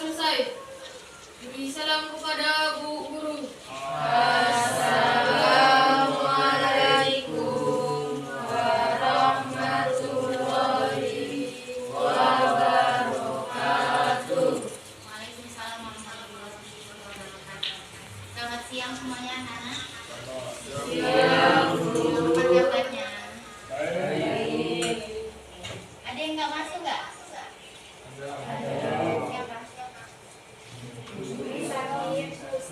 selesai. Beri salam kepada Bu Guru. Assalamualaikum warahmatullahi wabarakatuh. Waalaikumsalam warahmatullahi wabarakatuh. Selamat siang semuanya anak-anak. Siang, Bu. Apa kabarnya? Baik. Ada yang nggak masuk nggak? Siapa?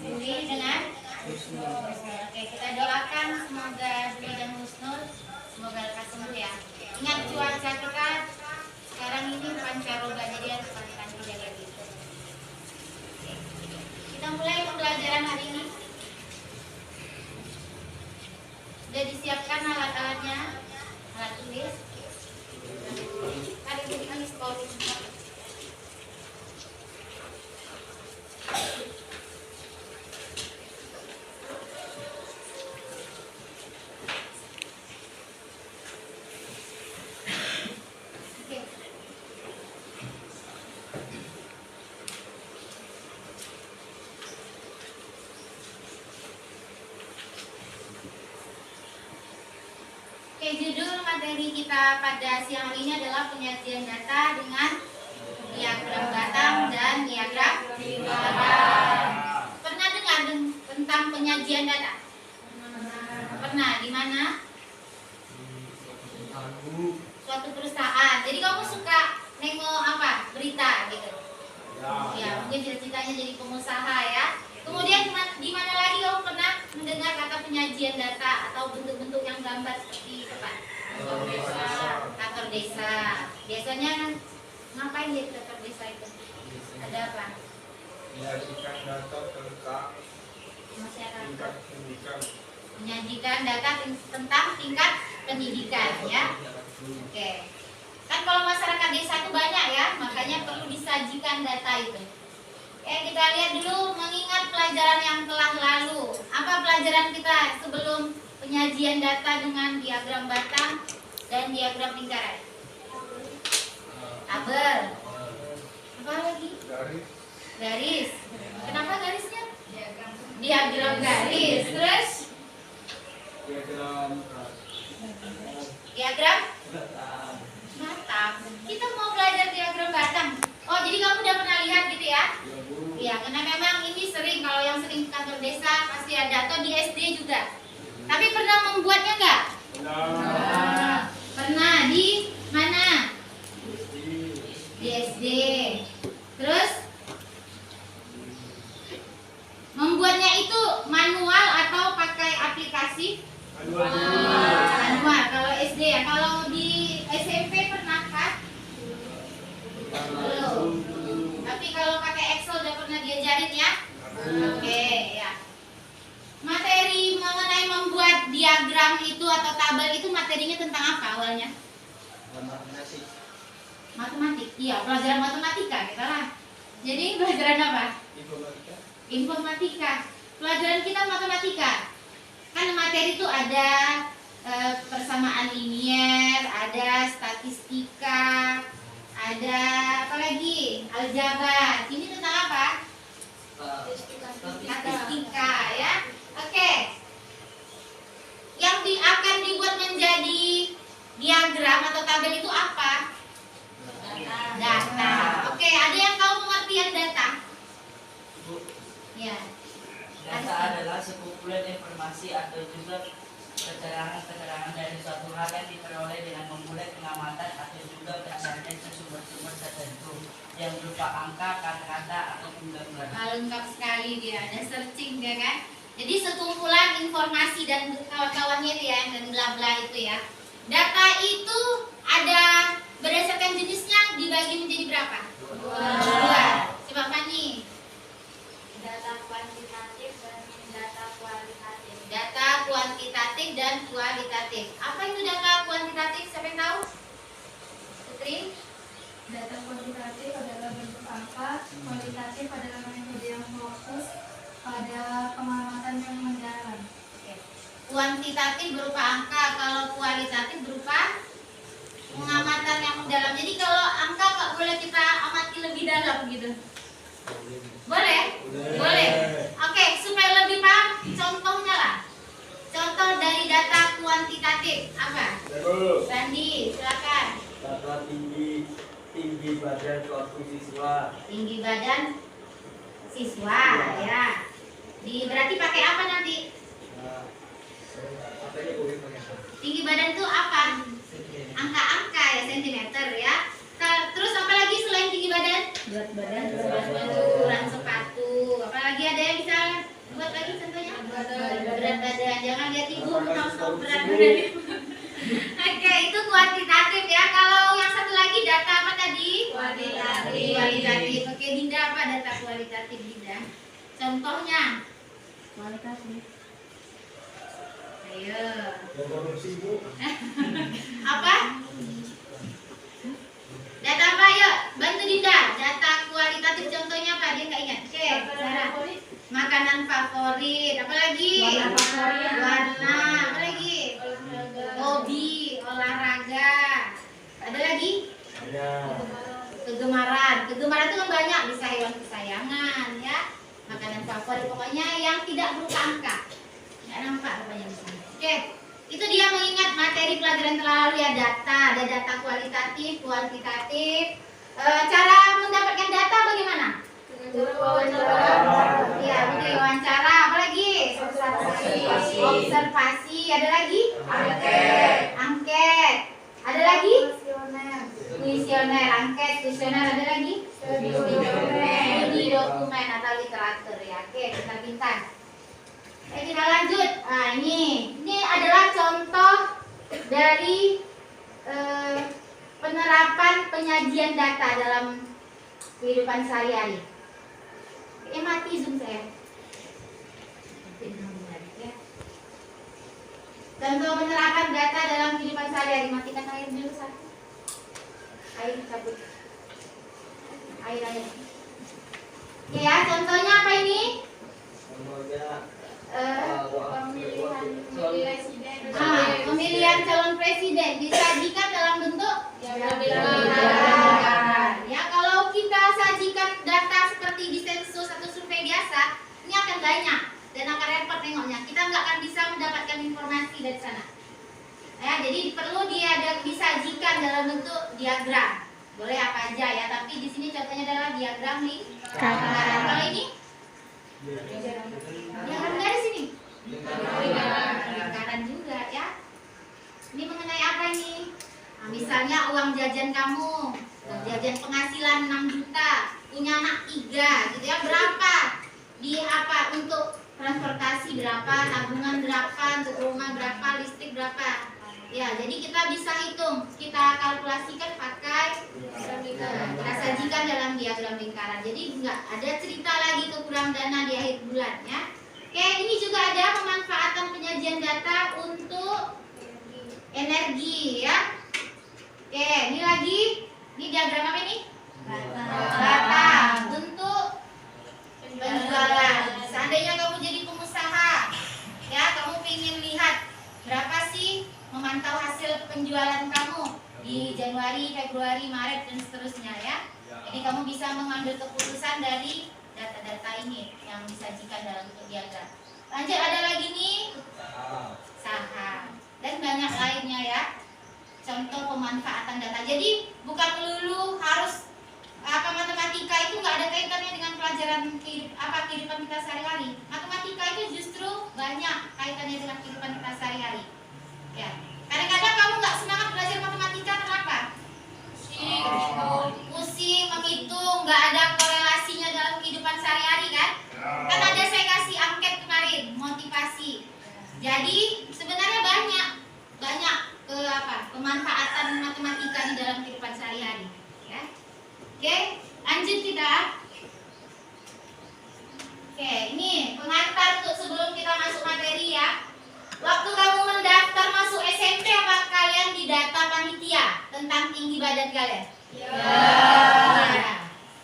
Dwi dengan? Oke, kita doakan semoga Dwi dan Husnul semoga lekas sembuh ya. Ingat cuaca kita sekarang ini pancaroba, jadi harus pakai kaki jaga gitu. Oke. Kita mulai pembelajaran hari ini. Sudah disiapkan alat-alatnya, alat tulis. Ada di sekolah. Oke. Oke, judul materi kita pada siang hari ini adalah penyajian data dengan diagram batang dan diagram lingkaran. Pernah dengar tentang penyajian data? Pernah. Di mana? Suatu perusahaan. Jadi kamu suka nengok apa? Berita gitu. Ya, mungkin cita-citanya jadi pengusaha ya. Kemudian di mana lagi kamu pernah mendengar kata penyajian data atau bentuk-bentuk yang gambar seperti apa? Kantor desa. Biasanya ngapain di kantor desa itu? Ada apa? Menyajikan data tentang Masyarakat. tingkat pendidikan. Menyajikan data tentang tingkat pendidikan ya. Oke. Kan kalau masyarakat desa itu banyak ya, makanya perlu disajikan data itu. Oke, kita lihat dulu mengingat pelajaran yang telah lalu. Apa pelajaran kita sebelum penyajian data dengan diagram batang dan diagram lingkaran? Tabel. Apa lagi? Garis. Kenapa garisnya? Diagram garis. Terus diagram batang. Kita mau belajar diagram batang. Oh, jadi kamu udah pernah lihat gitu ya? Iya, karena memang ini sering, kalau yang sering ke kantor desa pasti ada, atau di SD juga. Tapi pernah membuatnya nggak? Pernah. Di mana? Di SD. Terus membuatnya itu manual atau pakai aplikasi? Manual. Kalau SD ya. Kalau di SMP pernah kan? Belum. Tapi kalau pakai Excel udah pernah diajarin ya? Oke, ya. Materi mengenai membuat diagram itu atau tabel itu materinya tentang apa awalnya? Matematik. Iya, pelajaran matematika kita lah. Jadi pelajaran apa? Informatika. Pelajaran kita matematika. Kan materi itu ada persamaan linier, ada statistika, ada apa lagi? Aljabar. Ini tentang apa? Statistika ya. Oke. Yang akan dibuat menjadi diagram atau tabel itu apa? Data. Oke, ada yang tahu pengertian data? Ya. Data adalah sekumpulan informasi atau juga keterangan-keterangan dari suatu hal yang diperoleh dengan memulai pengamatan atau juga berdasarkan sumber-sumber tertentu yang berupa angka, kata-kata, atau gambar. Lengkap sekali dia, ada searching dia kan. Jadi sekumpulan informasi dan kawan-kawannya itu ya, dan bla-bla itu ya. Data itu ada berdasarkan jenisnya dibagi menjadi berapa? Dua. Coba Fani. Data kuantitatif dan data kualitatif. Data kuantitatif dan kualitatif. Apa itu data kuantitatif? Siapa yang tahu? Putri? Data kuantitatif adalah bentuk angka, kualitatif adalah metode yang fokus pada pengamatan yang mendalam. Oke. Kuantitatif berupa angka, kalau kualitatif berupa pengamatan yang mendalam. Jadi kalau angka nggak boleh kita amati lebih dalam gitu. Boleh? Boleh. Oke, supaya lebih paham, contohnya lah. Contoh dari data kuantitatif apa? Randi, silakan. Data tinggi badan suatu siswa. Tinggi badan siswa, ya. Berarti pakai apa nanti? Nah, katanya boleh pakai apa? Tinggi badan itu apa? Angka-angka ya, sentimeter ya. Terus apa lagi selain tinggi badan? Berat badan. Ukuran sepatu. Apalagi ada yang bisa buat lagi contohnya? Berat badan. Jangan lihat ibu tahu berat badan. Oke, itu kuantitatif ya. Kalau yang satu lagi data apa tadi? Kualitatif. Oke, Dinda apa data kualitatif Dinda? Contohnya? Kualitatif. Ayo. Yang sibuk. Apa? Data apa ya? Bantu Dinda. Data kualitatif contohnya apa? Dia nggak ingat. Oke, Sarah. Makanan favorit. Apa lagi? Warna favorit. Warna. Apa lagi? Hobi, olahraga. Ada lagi? Ada. Kegemaran. Kegemaran itu kan banyak, bisa hewan kesayangan ya. Makanan favorit pokoknya yang tidak berupa angka. Nggak nampak rupanya di sini. Oke. Itu dia mengingat materi pelajaran terlalu ya, data, ada data kualitatif, kuantitatif. Cara mendapatkan data bagaimana? Ya, betul wawancara. Apa lagi? Observasi. Ada lagi? Angket. Ada lagi? Kuesioner. Angket, kuesioner. Ada lagi? Studi dokumen atau literatur ya. Oke, pintar-pintar. Kita lanjut. Nah, ini adalah contoh dari penerapan penyajian data dalam kehidupan sehari-hari. Mati Zoom saya. Contoh penerapan data dalam kehidupan sehari-hari. Matikan air dulu satu. Air cabut. Air. Oke ya, contohnya apa ini? Pemilihan calon presiden disajikan dalam bentuk ya. Kalau kita sajikan data seperti di sensus atau survei biasa, ini akan banyak dan akan repot nengoknya. Kita nggak akan bisa mendapatkan informasi dari sana. Ya, jadi perlu disajikan dalam bentuk diagram. Boleh apa aja ya, tapi di sini contohnya adalah diagram lingkaran. Kalau ini diagram garis ini. Lingkaran juga ya. Ini mengenai apa ini? Nah, misalnya uang jajan kamu, jajan penghasilan 6 juta, punya anak 3 gitu ya, berapa? Di apa? Untuk transportasi berapa, tabungan berapa, untuk rumah berapa, listrik berapa. Ya, jadi kita bisa hitung, kita kalkulasikan pakai kita sajikan dalam diagram lingkaran. Jadi enggak ada cerita lagi kekurangan dana di akhir bulan ya. Oke, ini juga ada pemanfaatan penyajian data untuk energi ya. Oke, ini lagi, ini diagram apa ini? Data untuk penjualan. Seandainya kamu jadi pengusaha, ya, kamu ingin lihat berapa sih memantau hasil penjualan kamu di Januari, Februari, Maret dan seterusnya ya. Jadi kamu bisa mengambil keputusan dari data-data ini yang disajikan dalam bentuk diagram. Lanjut, ada lagi nih saham dan banyak lainnya ya. Contoh pemanfaatan data. Jadi bukan melulu harus matematika itu nggak ada kaitannya dengan pelajaran kehidupan kita sehari-hari. Matematika itu justru banyak kaitannya dengan kehidupan kita sehari-hari. Ya, kadang-kadang kamu nggak semangat belajar matematika kenapa? Pusing, menghitung, nggak ada korelasinya dalam kehidupan sehari-hari kan? Kan ada saya kasih angket kemarin, motivasi. Jadi sebenarnya banyak pemanfaatan matematika di dalam kehidupan sehari-hari. Ya. Oke, lanjut kita. Oke, ini pengantar untuk sebelum kita masuk materi ya. Waktu kamu mendaftar masuk SMP, apa kalian didata panitia tentang tinggi badan kalian? Ya.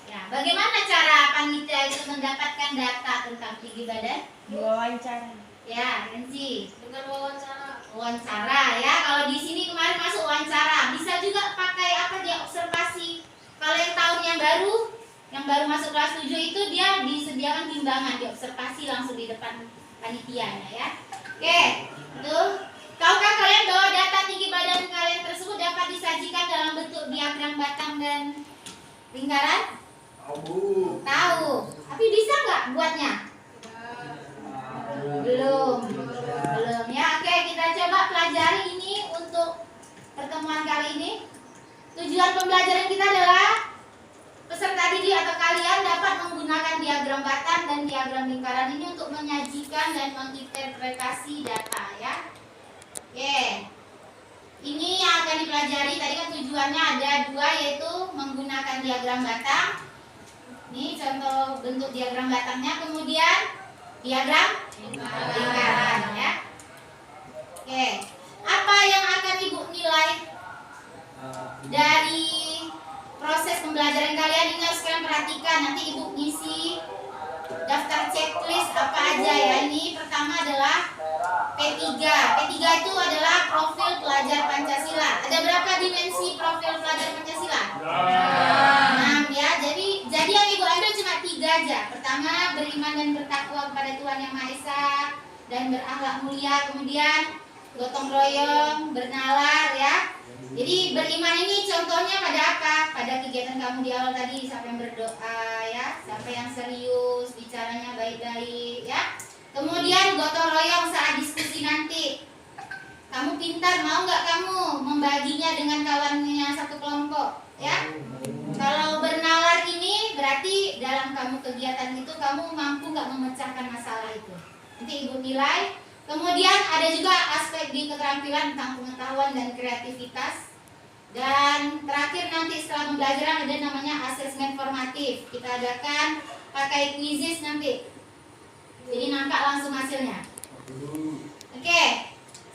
Ya. Bagaimana cara panitia itu mendapatkan data tentang tinggi badan? Wawancara. Ya, Renzi. Dengan wawancara. Wawancara ya. Kalau di sini kemarin masuk wawancara, bisa juga pakai apa dia observasi. Kalau yang tahun yang baru, yang baru masuk kelas 7 itu dia disediakan timbangan, diobservasi langsung di depan panitianya ya. Oke, tuh. Tahukah kalian bahwa data tinggi badan kalian tersebut dapat disajikan dalam bentuk diagram batang dan lingkaran? Tahu. Tapi bisa nggak buatnya? Belum ya. Oke, kita coba pelajari ini untuk pertemuan kali ini. Tujuan pembelajaran kita adalah peserta didik atau kalian dapat menggunakan diagram batang dan diagram lingkaran ini untuk menyajikan dan menginterpretasi data ya. Oke. Ini yang akan dipelajari. Tadi kan tujuannya ada 2, yaitu menggunakan diagram batang. Ini contoh bentuk diagram batangnya, kemudian diagram lingkaran ya. Oke. Apa yang akan Ibu nilai dari proses pembelajaran kalian? Ini harus kalian perhatikan. Nanti Ibu ngisi daftar checklist apa aja ya. Ini pertama adalah P3. P3 itu adalah profil pelajar Pancasila. Ada berapa dimensi profil pelajar Pancasila? 6 ya. Jadi yang Ibu ambil cuma 3 aja. Pertama, beriman dan bertakwa kepada Tuhan Yang Maha Esa dan berakhlak mulia. Kemudian gotong royong, bernalar ya. Jadi beriman ini contohnya pada apa? Pada kegiatan kamu di awal tadi, siapa yang berdoa ya, siapa yang serius, bicaranya baik-baik ya. Kemudian gotong royong saat diskusi nanti. Kamu pintar, mau nggak kamu membaginya dengan kawannya satu kelompok ya? Kalau bernalar ini berarti dalam kamu kegiatan itu kamu mampu nggak memecahkan masalah itu. Nanti Ibu nilai. Kemudian ada juga aspek di keterampilan tentang pengetahuan dan kreativitas. Dan terakhir nanti setelah pembelajaran ada namanya asesmen formatif. Kita adakan pakai quizzes nanti. Jadi nampak langsung hasilnya. Oke.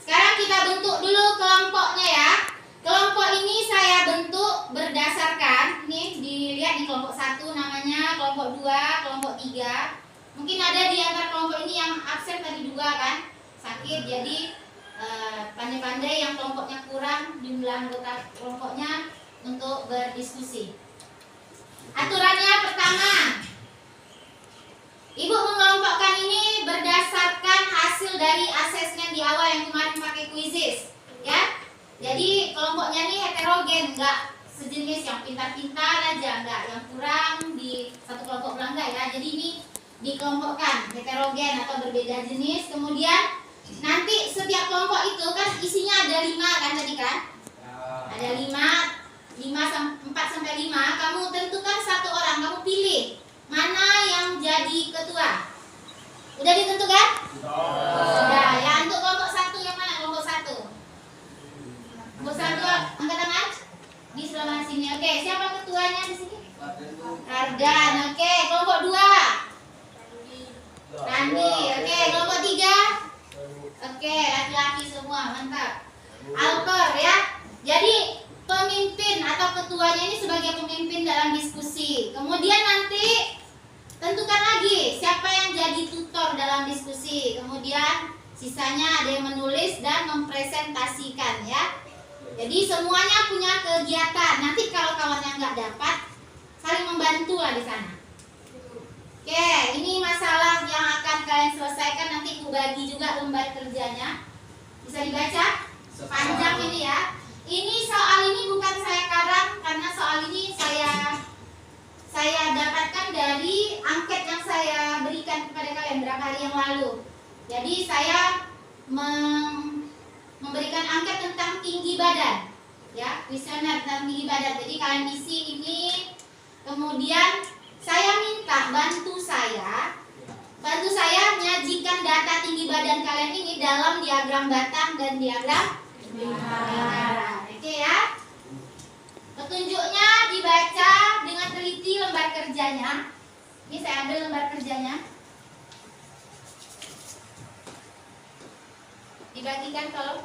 Sekarang kita bentuk dulu kelompoknya ya. Kelompok ini saya bentuk berdasarkan, nih dilihat di kelompok 1 namanya, kelompok 2, kelompok 3. Mungkin ada di antara kelompok ini yang absen tadi 2 kan? Sakit, jadi pandai-pandai yang kelompoknya kurang jumlah anggota kelompoknya untuk berdiskusi. Aturannya pertama, Ibu mengelompokkan ini berdasarkan hasil dari asesmen di awal yang kemarin pakai quizzes ya. Jadi kelompoknya ini heterogen, enggak sejenis yang pintar-pintar aja, enggak yang kurang di satu kelompok bilang enggak ya. Jadi ini dikelompokkan heterogen atau berbeda jenis. Kemudian nanti setiap kelompok itu kan isinya ada 5 kan tadi kan? Ada 4 sampai 5. Kamu tentukan 1 orang, kamu pilih mana yang jadi ketua. Udah ditentukan? Sudah. Ya, untuk kelompok 1 yang mana? Kelompok 1. Kelompok 1 angkat tangan di sebelah sini. Oke, siapa ketuanya di sini? Ardan. Oke, kelompok 2. Randi. Oke, kelompok 3. Oke, laki-laki semua, mantap. Alper ya. Jadi pemimpin atau ketuanya ini sebagai pemimpin dalam diskusi. Kemudian nanti tentukan lagi siapa yang jadi tutor dalam diskusi. Kemudian sisanya ada yang menulis dan mempresentasikan ya. Jadi semuanya punya kegiatan. Nanti kalau kawannya nggak dapat, saling membantu lah di sana. Oke, ini masalah yang akan kalian selesaikan. Nanti Ibu bagi juga lembar kerjanya. Bisa dibaca? Panjang ini ya. Ini soal ini bukan saya karang, karena soal ini saya dapatkan dari angket yang saya berikan kepada kalian beberapa hari yang lalu. Jadi saya memberikan angket tentang tinggi badan, ya, kuesioner tentang tinggi badan. Jadi kalian isi ini, kemudian saya minta bantu saya menyajikan data tinggi badan kalian ini dalam diagram batang dan diagram lingkaran. Oke ya. Petunjuknya dibaca dengan teliti lembar kerjanya. Ini saya ambil lembar kerjanya. Dibagikan kalau